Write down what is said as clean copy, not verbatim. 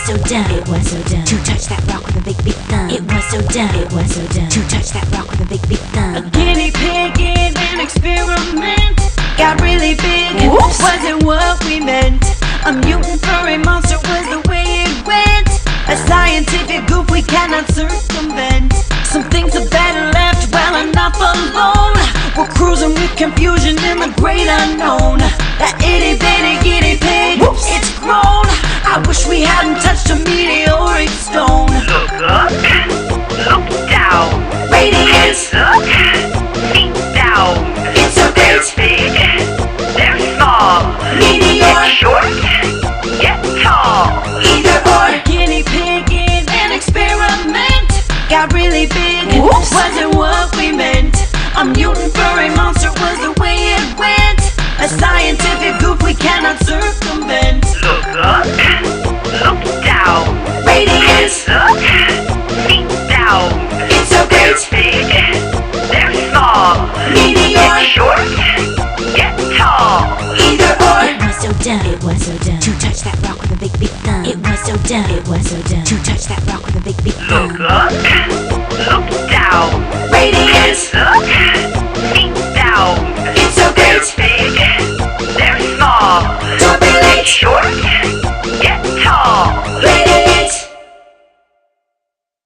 so dumb, it was so dumb to touch that rock with a big big thumb. It was so dumb, it was so dumb to touch that rock with a big big thumb. A guinea pig in an experiment got really big. Whoops. Wasn't what we meant. A mutant furry monster was the way it went. A scientific goof we cannot circumvent. Some things are better left well enough alone. We're cruising with confusion in the great unknown. That itty bitty guinea pig, Whoops. it's grown. I wish we hadn't touched a meteoric stone. Look up, look down. Radiance, Look, feet down. it's so They're great. big, they're small. Meteor, Get short, get tall. either or. A guinea pig in an experiment got really big. Whoops. Wasn't what we meant. A mutant furry monster was the way it went. A scientific goof we cannot circumvent. Look up, look down. Radiance, Look, feet down. it's so They're great. big, they're small. Meteor, Get short, get tall. either or. It was so dumb, it was so dumb to touch that rock with a big big thumb. It was so dumb, it was so dumb to touch that rock with a big big thumb. Look up, look down. Radiance, Look, feet down. it's so They're great. big, they're small. Don't be Get late. short,